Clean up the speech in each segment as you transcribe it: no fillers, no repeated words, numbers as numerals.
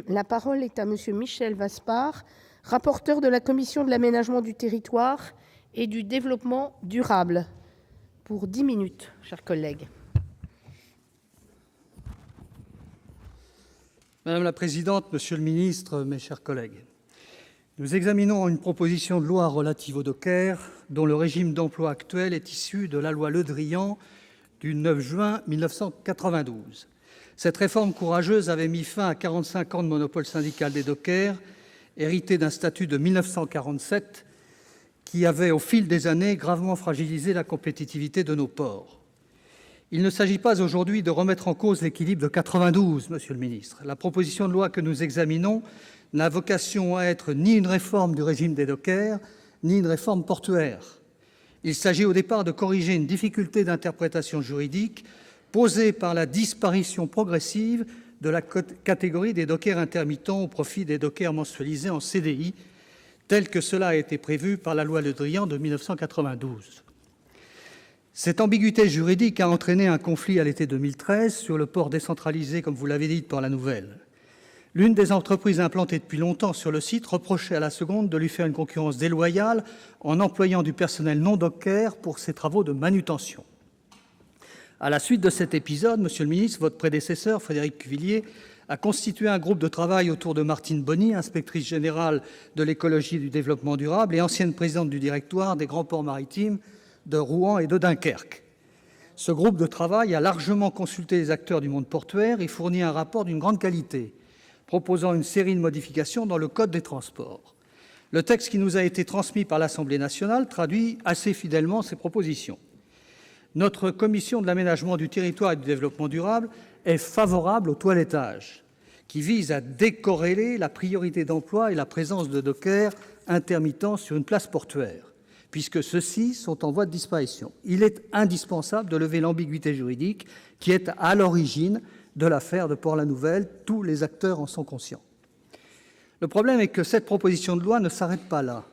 La parole est à Monsieur Michel Vaspart, rapporteur de la commission de l'aménagement du territoire et du développement durable. Pour 10 minutes, chers collègues. Madame la présidente, monsieur le ministre, mes chers collègues, nous examinons une proposition de loi relative aux dockers dont le régime d'emploi actuel est issu de la loi Le Drian du 9 juin 1992. Cette réforme courageuse avait mis fin à 45 ans de monopole syndical des dockers, hérité d'un statut de 1947 qui avait, au fil des années, gravement fragilisé la compétitivité de nos ports. Il ne s'agit pas aujourd'hui de remettre en cause l'équilibre de 92, monsieur le ministre. La proposition de loi que nous examinons n'a vocation à être ni une réforme du régime des dockers, ni une réforme portuaire. Il s'agit au départ de corriger une difficulté d'interprétation juridique posée par la disparition progressive de la catégorie des dockers intermittents au profit des dockers mensualisés en CDI, tel que cela a été prévu par la loi Le Drian de 1992. Cette ambiguïté juridique a entraîné un conflit à l'été 2013 sur le port décentralisé, comme vous l'avez dit, par la Nouvelle. L'une des entreprises implantées depuis longtemps sur le site reprochait à la seconde de lui faire une concurrence déloyale en employant du personnel non docker pour ses travaux de manutention. À la suite de cet épisode, monsieur le ministre, votre prédécesseur, Frédéric Cuvillier, a constitué un groupe de travail autour de Martine Bonny, inspectrice générale de l'écologie et du développement durable et ancienne présidente du directoire des grands ports maritimes de Rouen et de Dunkerque. Ce groupe de travail a largement consulté les acteurs du monde portuaire et fourni un rapport d'une grande qualité, proposant une série de modifications dans le Code des transports. Le texte qui nous a été transmis par l'Assemblée nationale traduit assez fidèlement ces propositions. Notre commission de l'aménagement du territoire et du développement durable est favorable au toilettage, qui vise à décorréler la priorité d'emploi et la présence de dockers intermittents sur une place portuaire, puisque ceux-ci sont en voie de disparition. Il est indispensable de lever l'ambiguïté juridique qui est à l'origine de l'affaire de Port-la-Nouvelle. Tous les acteurs en sont conscients. Le problème est que cette proposition de loi ne s'arrête pas là.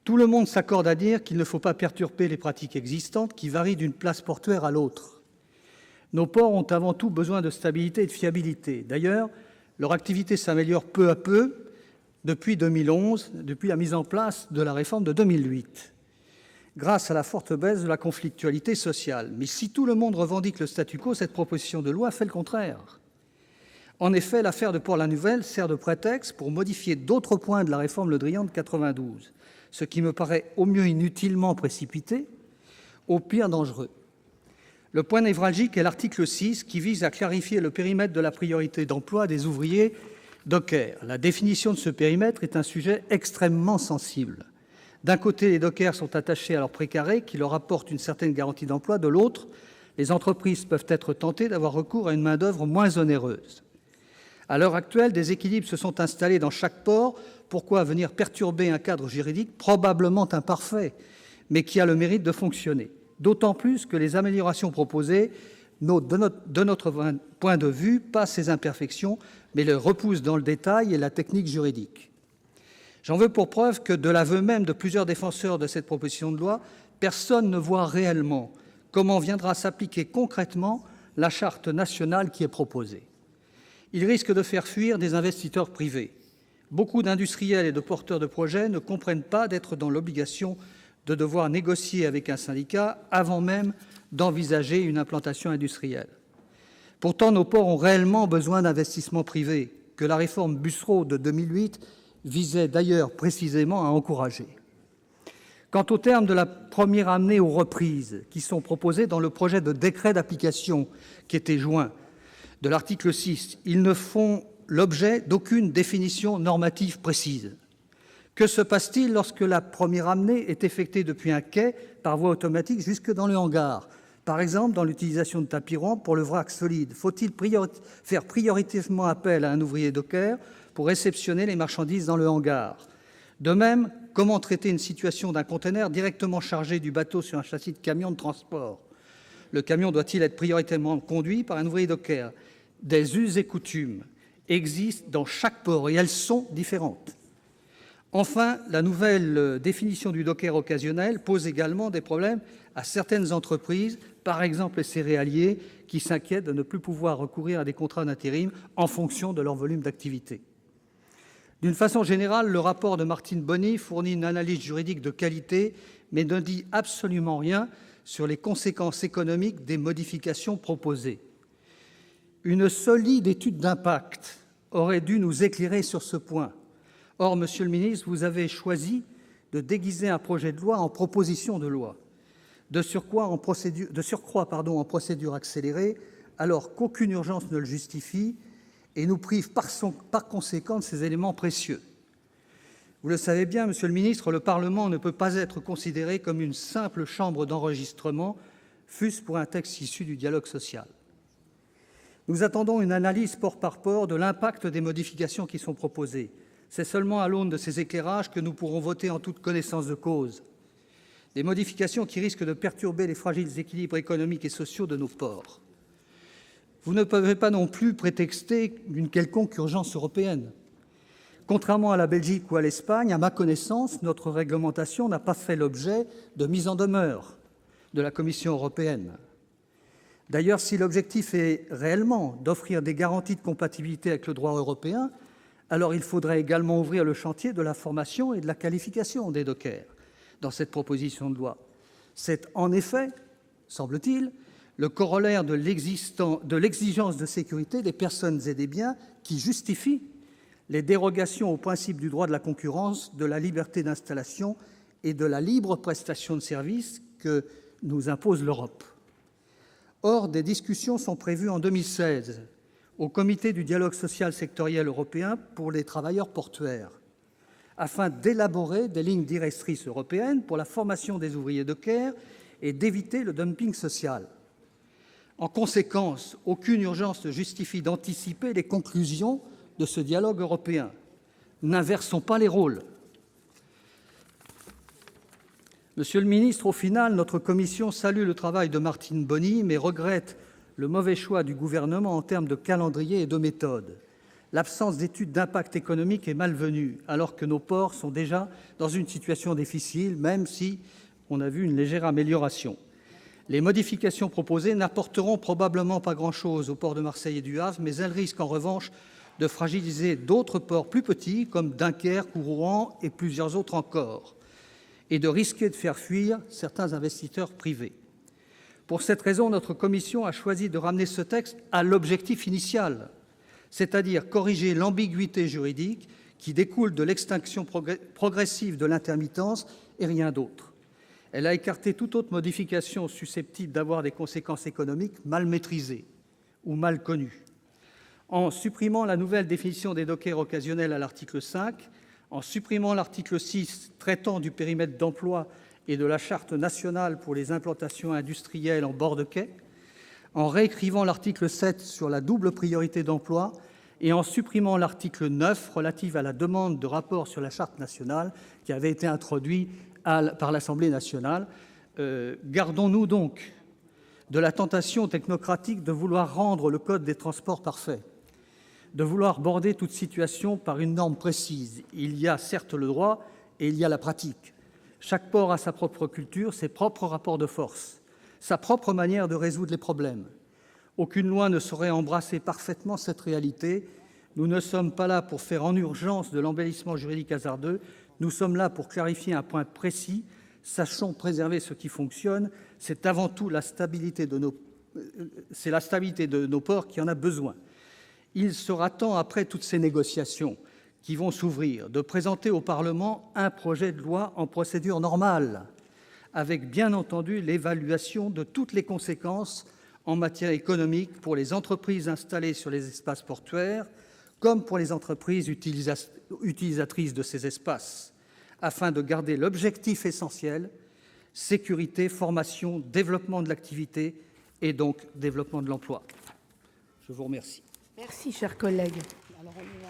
Tout le monde s'accorde à dire qu'il ne faut pas perturber les pratiques existantes qui varient d'une place portuaire à l'autre. Nos ports ont avant tout besoin de stabilité et de fiabilité. D'ailleurs, leur activité s'améliore peu à peu depuis 2011, depuis la mise en place de la réforme de 2008, grâce à la forte baisse de la conflictualité sociale. Mais si tout le monde revendique le statu quo, cette proposition de loi fait le contraire. En effet, l'affaire de Port-la-Nouvelle sert de prétexte pour modifier d'autres points de la réforme Le Drian de 92, ce qui me paraît au mieux inutilement précipité, au pire dangereux. Le point névralgique est l'article 6 qui vise à clarifier le périmètre de la priorité d'emploi des ouvriers dockers. La définition de ce périmètre est un sujet extrêmement sensible. D'un côté, les dockers sont attachés à leur précaré qui leur apporte une certaine garantie d'emploi. De l'autre, les entreprises peuvent être tentées d'avoir recours à une main-d'oeuvre moins onéreuse. À l'heure actuelle, des équilibres se sont installés dans chaque port. Pourquoi venir perturber un cadre juridique probablement imparfait, mais qui a le mérite de fonctionner ? D'autant plus que les améliorations proposées, de notre point de vue, pas ces imperfections, mais les repoussent dans le détail et la technique juridique. J'en veux pour preuve que, de l'aveu même de plusieurs défenseurs de cette proposition de loi, personne ne voit réellement comment viendra s'appliquer concrètement la charte nationale qui est proposée. Il risque de faire fuir des investisseurs privés. Beaucoup d'industriels et de porteurs de projets ne comprennent pas d'être dans l'obligation de devoir négocier avec un syndicat avant même d'envisager une implantation industrielle. Pourtant, nos ports ont réellement besoin d'investissements privés, que la réforme Bussereau de 2008 visait d'ailleurs précisément à encourager. Quant au terme de la première année aux reprises qui sont proposés dans le projet de décret d'application qui était joint de l'article 6, ils ne font l'objet d'aucune définition normative précise. Que se passe-t-il lorsque la première amenée est effectuée depuis un quai par voie automatique jusque dans le hangar ? Par exemple, dans l'utilisation de tapis ronds pour le vrac solide, faut-il faire prioritairement appel à un ouvrier docker pour réceptionner les marchandises dans le hangar ? De même, comment traiter une situation d'un conteneur directement chargé du bateau sur un châssis de camion de transport ? Le camion doit-il être prioritairement conduit par un ouvrier docker ? Des us et coutumes existent dans chaque port et elles sont différentes. Enfin, la nouvelle définition du docker occasionnel pose également des problèmes à certaines entreprises, par exemple les céréaliers, qui s'inquiètent de ne plus pouvoir recourir à des contrats d'intérim en fonction de leur volume d'activité. D'une façon générale, le rapport de Martine Boni fournit une analyse juridique de qualité, mais ne dit absolument rien sur les conséquences économiques des modifications proposées. Une solide étude d'impact aurait dû nous éclairer sur ce point. Or, Monsieur le ministre, vous avez choisi de déguiser un projet de loi en proposition de loi, de surcroît en procédure accélérée, alors qu'aucune urgence ne le justifie et nous prive par conséquent de ces éléments précieux. Vous le savez bien, Monsieur le ministre, le Parlement ne peut pas être considéré comme une simple chambre d'enregistrement, fût-ce pour un texte issu du dialogue social. Nous attendons une analyse port par port de l'impact des modifications qui sont proposées. C'est seulement à l'aune de ces éclairages que nous pourrons voter en toute connaissance de cause. Des modifications qui risquent de perturber les fragiles équilibres économiques et sociaux de nos ports. Vous ne pouvez pas non plus prétexter d'une quelconque urgence européenne. Contrairement à la Belgique ou à l'Espagne, à ma connaissance, notre réglementation n'a pas fait l'objet de mise en demeure de la Commission européenne. D'ailleurs, si l'objectif est réellement d'offrir des garanties de compatibilité avec le droit européen, alors il faudrait également ouvrir le chantier de la formation et de la qualification des dockers dans cette proposition de loi. C'est en effet, semble-t-il, le corollaire de l'exigence de sécurité des personnes et des biens qui justifie les dérogations au principe du droit de la concurrence, de la liberté d'installation et de la libre prestation de services que nous impose l'Europe. Or, des discussions sont prévues en 2016 au Comité du dialogue social sectoriel européen pour les travailleurs portuaires, afin d'élaborer des lignes directrices européennes pour la formation des ouvriers dockers et d'éviter le dumping social. En conséquence, aucune urgence ne justifie d'anticiper les conclusions de ce dialogue européen. N'inversons pas les rôles. Monsieur le ministre, au final, notre commission salue le travail de Martine Boni, mais regrette le mauvais choix du Gouvernement en termes de calendrier et de méthode. L'absence d'études d'impact économique est malvenue, alors que nos ports sont déjà dans une situation difficile, même si on a vu une légère amélioration. Les modifications proposées n'apporteront probablement pas grand-chose aux ports de Marseille et du Havre, mais elles risquent en revanche de fragiliser d'autres ports plus petits, comme Dunkerque ou Rouen et plusieurs autres encore, et de risquer de faire fuir certains investisseurs privés. Pour cette raison, notre commission a choisi de ramener ce texte à l'objectif initial, c'est-à-dire corriger l'ambiguïté juridique qui découle de l'extinction progressive de l'intermittence et rien d'autre. Elle a écarté toute autre modification susceptible d'avoir des conséquences économiques mal maîtrisées ou mal connues. En supprimant la nouvelle définition des dockers occasionnels à l'article 5, en supprimant l'article 6 traitant du périmètre d'emploi et de la Charte nationale pour les implantations industrielles en bord de quai, en réécrivant l'article 7 sur la double priorité d'emploi et en supprimant l'article 9 relatif à la demande de rapport sur la Charte nationale qui avait été introduit par l'Assemblée nationale. Gardons-nous donc de la tentation technocratique de vouloir rendre le Code des transports parfait, de vouloir border toute situation par une norme précise. Il y a certes le droit et il y a la pratique. Chaque port a sa propre culture, ses propres rapports de force, sa propre manière de résoudre les problèmes. Aucune loi ne saurait embrasser parfaitement cette réalité. Nous ne sommes pas là pour faire en urgence de l'embellissement juridique hasardeux. Nous sommes là pour clarifier un point précis. Sachons préserver ce qui fonctionne. C'est avant tout la stabilité de nos ports qui en a besoin. Il sera temps, après toutes ces négociations qui vont s'ouvrir, de présenter au Parlement un projet de loi en procédure normale, avec bien entendu l'évaluation de toutes les conséquences en matière économique pour les entreprises installées sur les espaces portuaires comme pour les entreprises utilisatrices de ces espaces, afin de garder l'objectif essentiel: sécurité, formation, développement de l'activité et donc développement de l'emploi. Je vous remercie. Merci, cher collègue. Alors, on y va.